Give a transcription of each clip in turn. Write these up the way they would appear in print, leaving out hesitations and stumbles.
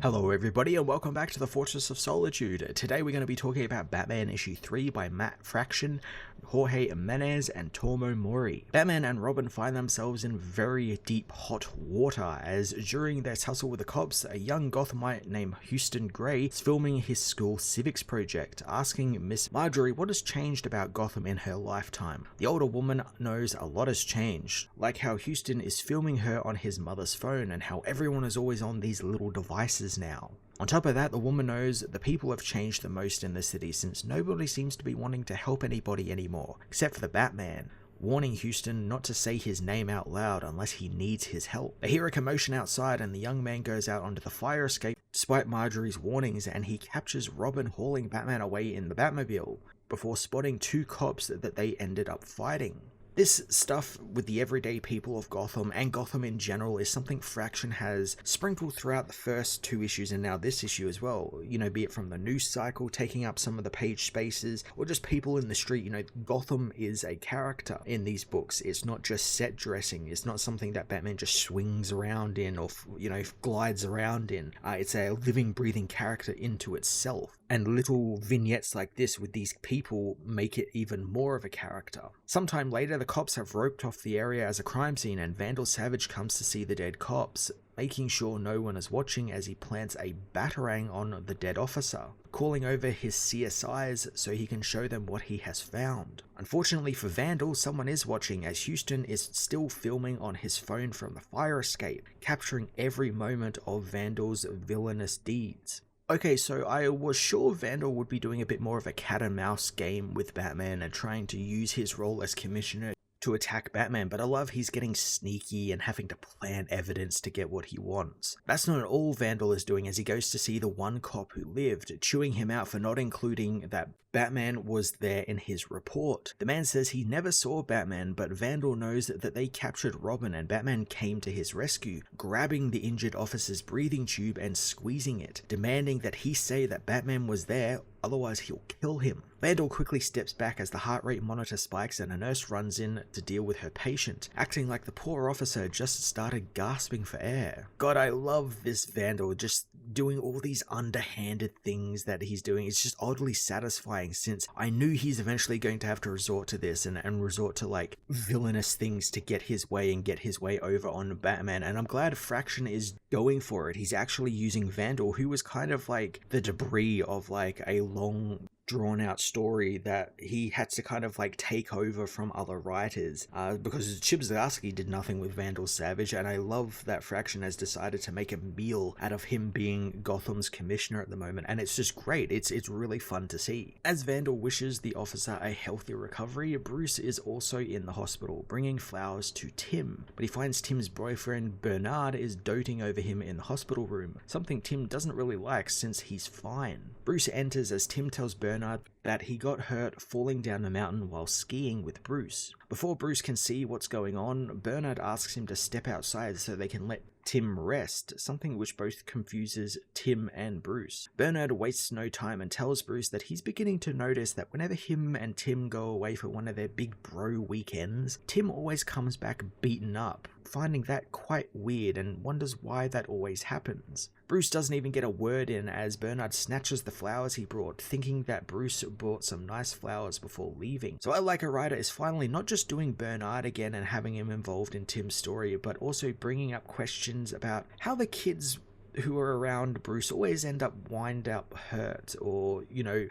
Hello everybody and welcome back to the Fortress of Solitude. Today we're going to be talking about Batman issue 3 by Matt Fraction, Jorge Jimenez and Tormo Mori. Batman and Robin find themselves in very deep hot water as during their tussle with the cops, a young Gothamite named Houston Gray is filming his school civics project, asking Miss Marjorie what has changed about Gotham in her lifetime. The older woman knows a lot has changed, like how Houston is filming her on his mother's phone and how everyone is always on these little devices now. On top of that, the woman knows the people have changed the most in the city since nobody seems to be wanting to help anybody anymore, except for the Batman, warning Houston not to say his name out loud unless he needs his help. They hear a commotion outside and the young man goes out onto the fire escape despite Marjorie's warnings, and he captures Robin hauling Batman away in the Batmobile before spotting two cops that they ended up fighting. This stuff with the everyday people of Gotham and Gotham in general is something Fraction has sprinkled throughout the first two issues and now this issue as well. You know, be it from the news cycle taking up some of the page spaces or just people in the street. You know, Gotham is a character in these books. It's not just set dressing. It's not something that Batman just swings around in or, you know, glides around in. It's a living, breathing character into itself. And little vignettes like this with these people make it even more of a character. Sometime later, the cops have roped off the area as a crime scene and Vandal Savage comes to see the dead cops, making sure no one is watching as he plants a batarang on the dead officer, calling over his CSIs so he can show them what he has found. Unfortunately for Vandal, someone is watching as Houston is still filming on his phone from the fire escape, capturing every moment of Vandal's villainous deeds. Okay, so I was sure Vandal would be doing a bit more of a cat and mouse game with Batman and trying to use his role as commissioner to attack Batman, but I love he's getting sneaky and having to plant evidence to get what he wants. That's not all Vandal is doing as he goes to see the one cop who lived, chewing him out for not including that Batman was there in his report. The man says he never saw Batman, but Vandal knows that they captured Robin and Batman came to his rescue, grabbing the injured officer's breathing tube and squeezing it, demanding that he say that Batman was there, otherwise he'll kill him. Vandal quickly steps back as the heart rate monitor spikes and a nurse runs in to deal with her patient, acting like the poor officer just started gasping for air. God, I love this Vandal just doing all these underhanded things that he's doing. It's just oddly satisfying since I knew he's eventually going to have to resort to this and resort to like villainous things to get his way and get his way over on Batman, and I'm glad Fraction is going for it. He's actually using Vandal, who was kind of like the debris of like a long drawn out story that he had to kind of like take over from other writers because Chip Zdarsky did nothing with Vandal Savage, and I love that Fraction has decided to make a meal out of him being Gotham's commissioner at the moment, and it's just great. It's really fun to see. As Vandal wishes the officer a healthy recovery, Bruce is also in the hospital bringing flowers to Tim, but he finds Tim's boyfriend Bernard is doting over him in the hospital room, something Tim doesn't really like since he's fine. Bruce enters as Tim tells Bernard that he got hurt falling down the mountain while skiing with Bruce. Before Bruce can see what's going on, Bernard asks him to step outside so they can let Tim rest, something which both confuses Tim and Bruce. Bernard wastes no time and tells Bruce that he's beginning to notice that whenever him and Tim go away for one of their big bro weekends, Tim always comes back beaten up, finding that quite weird and wonders why that always happens. Bruce doesn't even get a word in as Bernard snatches the flowers he brought, thinking that Bruce brought some nice flowers before leaving. So I like a writer is finally not just doing Bernard again and having him involved in Tim's story, but also bringing up questions about how the kids who are around Bruce always end up wind up hurt or, you know,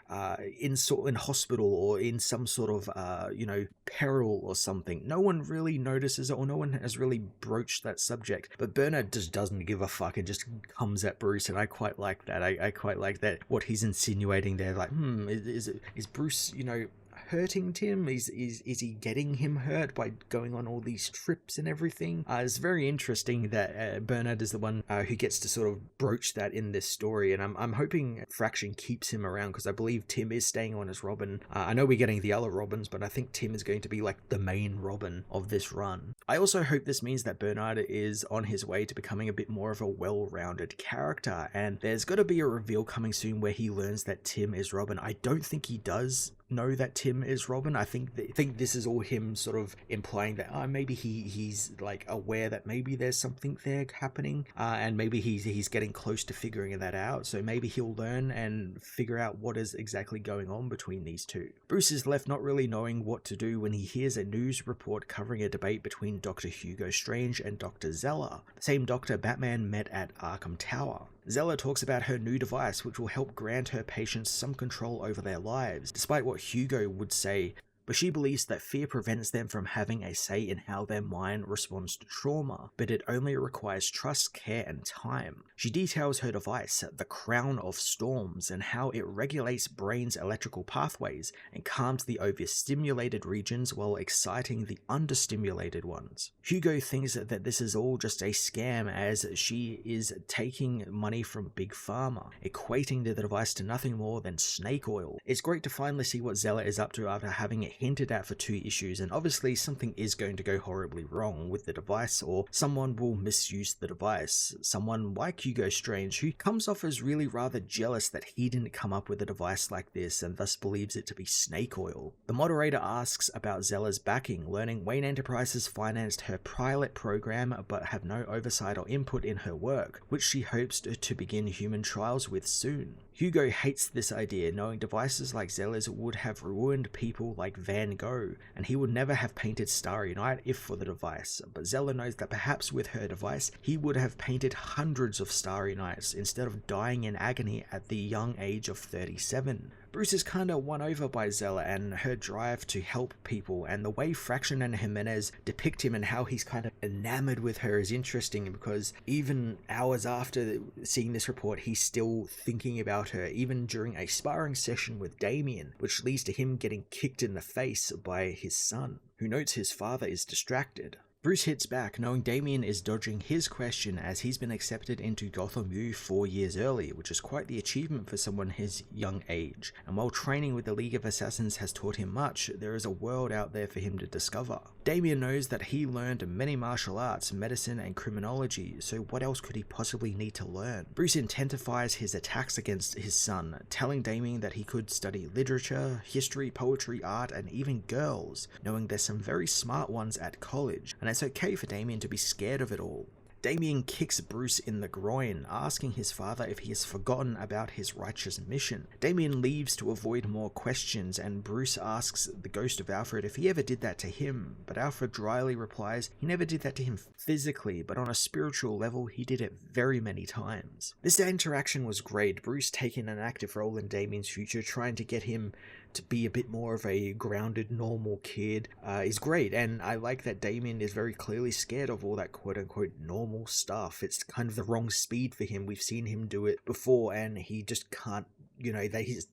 in hospital or in some sort of, you know, peril or something. No one really notices it or no one has really broached that subject, but Bernard just doesn't give a fuck and just comes at Bruce, and I quite like that. I quite like that, what he's insinuating there, like, is Bruce, you know, hurting Tim? Is he getting him hurt by going on all these trips and everything? It's very interesting that Bernard is the one who gets to sort of broach that in this story, and I'm hoping Fraction keeps him around because I believe Tim is staying on as Robin. I know we're getting the other Robins, but I think Tim is going to be like the main Robin of this run. I also hope this means that Bernard is on his way to becoming a bit more of a well-rounded character, and there's got to be a reveal coming soon where he learns that Tim is Robin. I don't think he does know that Tim is Robin. I think this is all him sort of implying that maybe he's like aware that maybe there's something there happening, and maybe he's getting close to figuring that out. So maybe he'll learn and figure out what is exactly going on between these two. Bruce is left not really knowing what to do when he hears a news report covering a debate between Dr. Hugo Strange and Dr. Zella, the same doctor Batman met at Arkham Tower. Zella talks about her new device, which will help grant her patients some control over their lives, despite what Hugo would say, but she believes that fear prevents them from having a say in how their mind responds to trauma, but it only requires trust, care, and time. She details her device, the Crown of Storms, and how it regulates brain's electrical pathways and calms the overstimulated regions while exciting the understimulated ones. Hugo thinks that this is all just a scam, as she is taking money from Big Pharma, equating the device to nothing more than snake oil. It's great to finally see what Zella is up to after having it hinted at for 2 issues, and obviously something is going to go horribly wrong with the device, or someone will misuse the device. Someone like Hugo Strange, who comes off as really rather jealous that he didn't come up with a device like this and thus believes it to be snake oil. The moderator asks about Zella's backing, learning Wayne Enterprises financed her pilot program but have no oversight or input in her work, which she hopes to begin human trials with soon. Hugo hates this idea, knowing devices like Zella's would have ruined people like Van Gogh, and he would never have painted Starry Night if for the device, but Zella knows that perhaps with her device, he would have painted hundreds of Starry Nights instead of dying in agony at the young age of 37. Bruce is kinda won over by Zella and her drive to help people, and the way Fraction and Jimenez depict him and how he's kind of enamored with her is interesting, because even hours after seeing this report, he's still thinking about her, even during a sparring session with Damian, which leads to him getting kicked in the face by his son, who notes his father is distracted. Bruce hits back, knowing Damian is dodging his question as he's been accepted into Gotham U 4 years early, which is quite the achievement for someone his young age, and while training with the League of Assassins has taught him much, there is a world out there for him to discover. Damian knows that he learned many martial arts, medicine, and criminology, so what else could he possibly need to learn? Bruce intensifies his attacks against his son, telling Damian that he could study literature, history, poetry, art, and even girls, knowing there's some very smart ones at college, and it's okay for Damian to be scared of it all. Damian kicks Bruce in the groin, asking his father if he has forgotten about his righteous mission. Damian leaves to avoid more questions, and Bruce asks the ghost of Alfred if he ever did that to him, but Alfred dryly replies he never did that to him physically, but on a spiritual level he did it very many times. This interaction was great, Bruce taking an active role in Damian's future, trying to get him to be a bit more of a grounded, normal kid is great, and I like that Damian is very clearly scared of all that quote-unquote normal stuff. It's kind of the wrong speed for him. We've seen him do it before, and he just can't,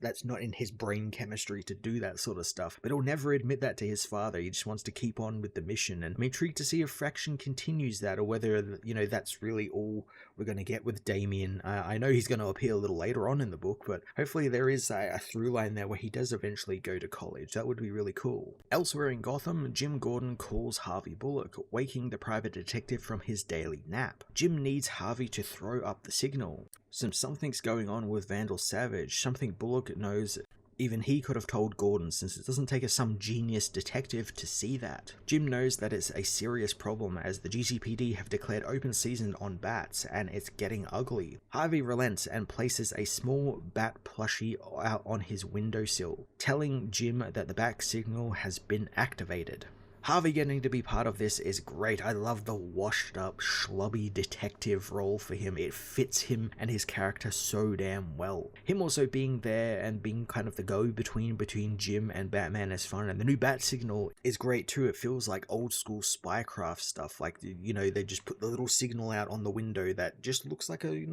that's not in his brain chemistry to do that sort of stuff. But he'll never admit that to his father. He just wants to keep on with the mission, and I'm intrigued to see if Fraction continues that, or whether, that's really all we're going to get with Damian. I know he's going to appear a little later on in the book, but hopefully there is a through line there where he does eventually go to college. That would be really cool. Elsewhere in Gotham, Jim Gordon calls Harvey Bullock, waking the private detective from his daily nap. Jim needs Harvey to throw up the signal. Something's going on with Vandal Savage, something Bullock knows even he could have told Gordon, since it doesn't take some genius detective to see that. Jim knows that it's a serious problem, as the GCPD have declared open season on bats, and it's getting ugly. Harvey relents and places a small bat plushie out on his windowsill, telling Jim that the bat signal has been activated. Harvey getting to be part of this is great. I love the washed up, schlubby detective role for him. It fits him and his character so damn well. Him also being there and being kind of the go-between Jim and Batman is fun, and the new bat signal is great too. It feels like old school spycraft stuff, like, they just put the little signal out on the window that just looks like a,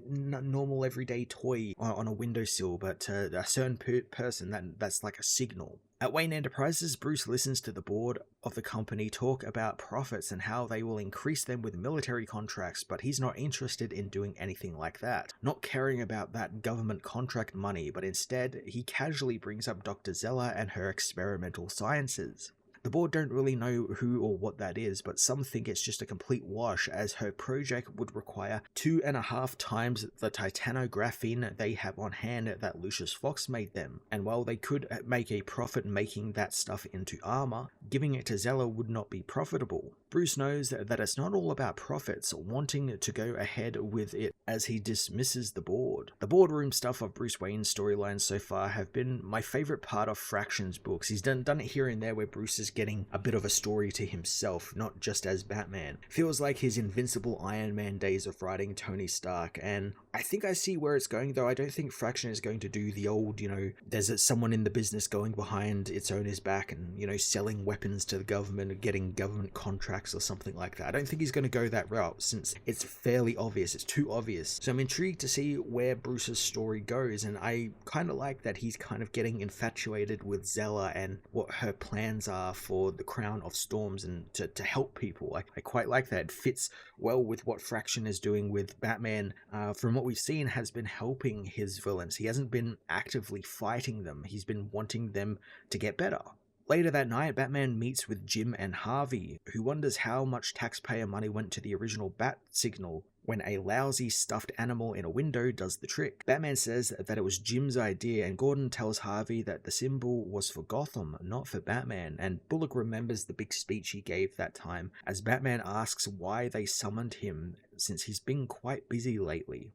normal everyday toy on a windowsill, but to a certain person that's like a signal. At Wayne Enterprises, Bruce listens to the board of the company talk about profits and how they will increase them with military contracts, but he's not interested in doing anything like that, not caring about that government contract money, but instead he casually brings up Dr. Zella and her experimental sciences. The board don't really know who or what that is, but some think it's just a complete wash, as her project would require 2.5 times the titanographene they have on hand that Lucius Fox made them, and while they could make a profit making that stuff into armor, giving it to Zella would not be profitable. Bruce knows that it's not all about profits, wanting to go ahead with it as he dismisses the board. The boardroom stuff of Bruce Wayne's storylines so far have been my favorite part of Fraction's books. He's done it here and there where Bruce is getting a bit of a story to himself, not just as Batman. Feels like his invincible Iron Man days of writing Tony Stark, and I think I see where it's going, though I don't think Fraction is going to do the old, there's someone in the business going behind its owner's back and, selling weapons to the government or getting government contracts or something like that. I don't think he's going to go that route, since it's fairly obvious, it's too obvious. So I'm intrigued to see where Bruce's story goes, and I kind of like that he's kind of getting infatuated with Zella and what her plans are for the Crown of Storms and to help people. I quite like that. It fits well with what Fraction is doing with Batman. From what we've seen, has been helping his villains. He hasn't been actively fighting them. He's been wanting them to get better. Later that night, Batman meets with Jim and Harvey, who wonders how much taxpayer money went to the original bat signal when a lousy stuffed animal in a window does the trick. Batman says that it was Jim's idea, and Gordon tells Harvey that the symbol was for Gotham, not for Batman, and Bullock remembers the big speech he gave that time as Batman asks why they summoned him, since he's been quite busy lately.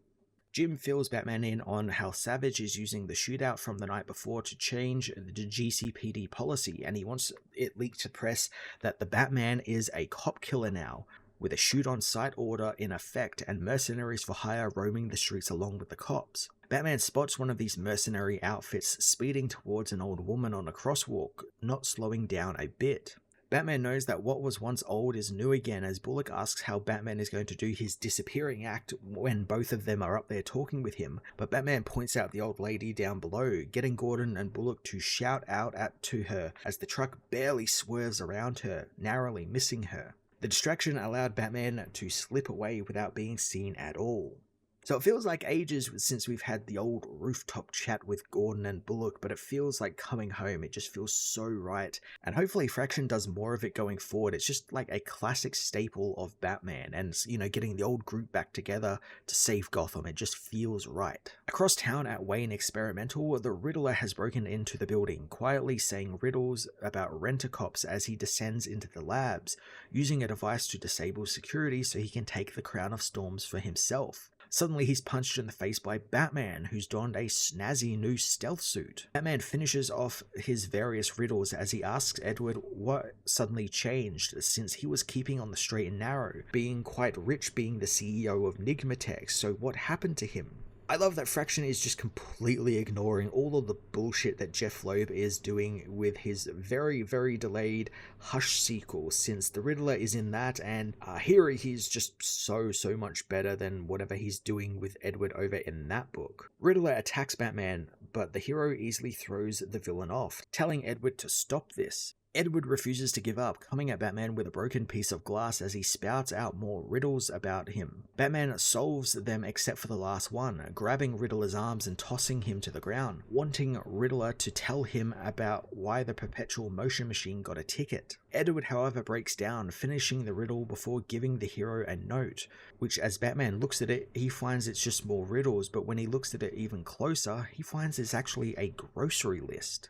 Jim fills Batman in on how Savage is using the shootout from the night before to change the GCPD policy, and he wants it leaked to press that the Batman is a cop killer now, with a shoot-on-sight order in effect and mercenaries for hire roaming the streets along with the cops. Batman spots one of these mercenary outfits speeding towards an old woman on a crosswalk, not slowing down a bit. Batman knows that what was once old is new again, as Bullock asks how Batman is going to do his disappearing act when both of them are up there talking with him, but Batman points out the old lady down below, getting Gordon and Bullock to shout out to her as the truck barely swerves around her, narrowly missing her. The distraction allowed Batman to slip away without being seen at all. So it feels like ages since we've had the old rooftop chat with Gordon and Bullock, but it feels like coming home. It just feels so right. And hopefully Fraction does more of it going forward. It's just like a classic staple of Batman and, getting the old group back together to save Gotham. It just feels right. Across town at Wayne Experimental, the Riddler has broken into the building, quietly saying riddles about rent-a-cops as he descends into the labs, using a device to disable security so he can take the Crown of Storms for himself. Suddenly he's punched in the face by Batman, who's donned a snazzy new stealth suit. Batman finishes off his various riddles as he asks Edward what suddenly changed since he was keeping on the straight and narrow, being quite rich, being the CEO of Nigmatech, so what happened to him? I love that Fraction is just completely ignoring all of the bullshit that Jeff Loeb is doing with his very, very delayed Hush sequel, since the Riddler is in that, and here he's just so much better than whatever he's doing with Edward over in that book. Riddler attacks Batman, but the hero easily throws the villain off, telling Edward to stop this. Edward refuses to give up, coming at Batman with a broken piece of glass as he spouts out more riddles about him. Batman solves them except for the last one, grabbing Riddler's arms and tossing him to the ground, wanting Riddler to tell him about why the perpetual motion machine got a ticket. Edward, however, breaks down, finishing the riddle before giving the hero a note, which as Batman looks at it, he finds it's just more riddles, but when he looks at it even closer, he finds it's actually a grocery list.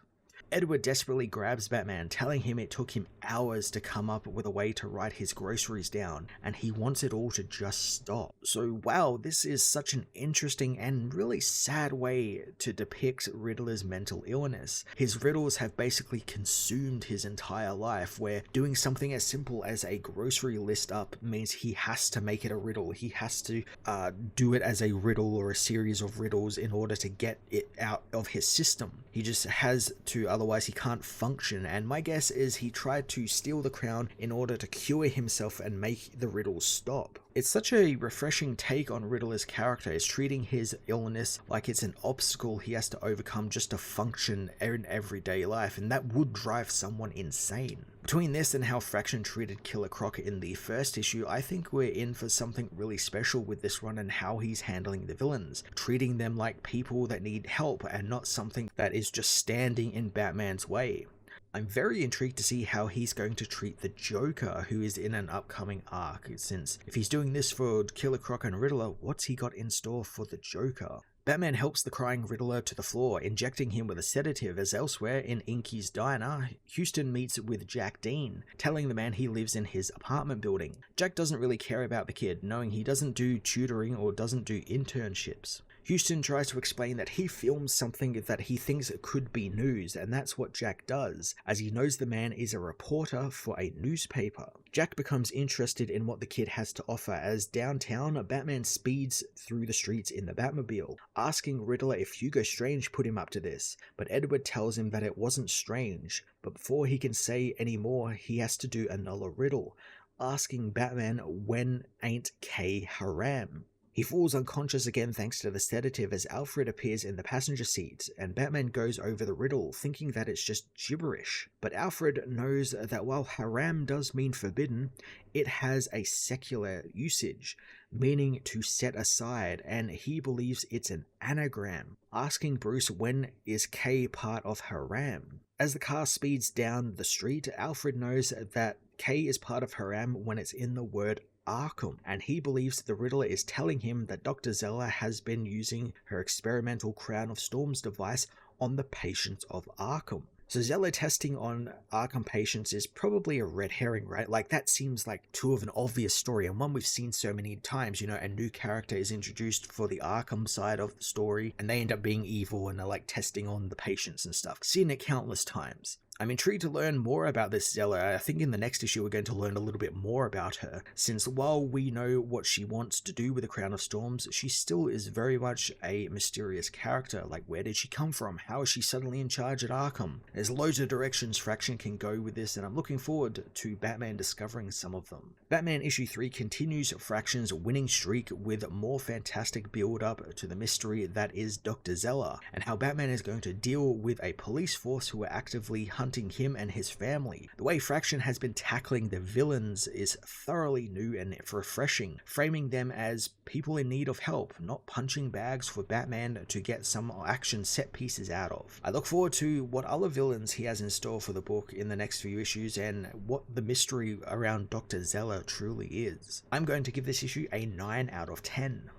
Edward desperately grabs Batman, telling him it took him hours to come up with a way to write his groceries down, and he wants it all to just stop. So wow, this is such an interesting and really sad way to depict Riddler's mental illness. His riddles have basically consumed his entire life, where doing something as simple as a grocery list up means he has to make it a riddle. He has to do it as a riddle or a series of riddles in order to get it out of his system. He just has to, otherwise he can't function, and my guess is he tried to steal the crown in order to cure himself and make the riddles stop. It's such a refreshing take on Riddler's character. It's treating his illness like it's an obstacle he has to overcome just to function in everyday life, and that would drive someone insane. Between this and how Fraction treated Killer Croc in the first issue, I think we're in for something really special with this run and how he's handling the villains, treating them like people that need help and not something that is just standing in Batman's way. I'm very intrigued to see how he's going to treat the Joker, who is in an upcoming arc, since if he's doing this for Killer Croc and Riddler, what's he got in store for the Joker? Batman helps the crying Riddler to the floor, injecting him with a sedative, as elsewhere in Inky's diner, Houston meets with Jack Dean, telling the man he lives in his apartment building. Jack doesn't really care about the kid, knowing he doesn't do tutoring or doesn't do internships. Houston tries to explain that he films something that he thinks could be news, and that's what Jack does, as he knows the man is a reporter for a newspaper. Jack becomes interested in what the kid has to offer, as downtown, Batman speeds through the streets in the Batmobile, asking Riddler if Hugo Strange put him up to this, but Edward tells him that it wasn't Strange, but before he can say any more, he has to do another riddle, asking Batman when ain't K haram. He falls unconscious again thanks to the sedative as Alfred appears in the passenger seat, and Batman goes over the riddle, thinking that it's just gibberish. But Alfred knows that while haram does mean forbidden, it has a secular usage, meaning to set aside, and he believes it's an anagram, asking Bruce when is K part of haram. As the car speeds down the street, Alfred knows that K is part of haram when it's in the word Arkham, and he believes the Riddler is telling him that Dr. Zella has been using her experimental Crown of Storms device on the patients of Arkham. So Zella testing on Arkham patients is probably a red herring, right? Like, that seems like too of an obvious story, and one we've seen so many times. You know, a new character is introduced for the Arkham side of the story, and they end up being evil and are like testing on the patients and stuff. Seen it countless times. I'm intrigued to learn more about this Zella. I think in the next issue we're going to learn a little bit more about her, since while we know what she wants to do with the Crown of Storms, she still is very much a mysterious character. Like, where did she come from? How is she suddenly in charge at Arkham? There's loads of directions Fraction can go with this, and I'm looking forward to Batman discovering some of them. Batman issue 3 continues Fraction's winning streak with more fantastic build-up to the mystery that is Dr. Zella, and how Batman is going to deal with a police force who are actively hunting him and his family. The way Fraction has been tackling the villains is thoroughly new and refreshing, framing them as people in need of help, not punching bags for Batman to get some action set pieces out of. I look forward to what other villains he has in store for the book in the next few issues and what the mystery around Dr. Zella truly is. I'm going to give this issue a 9 out of 10.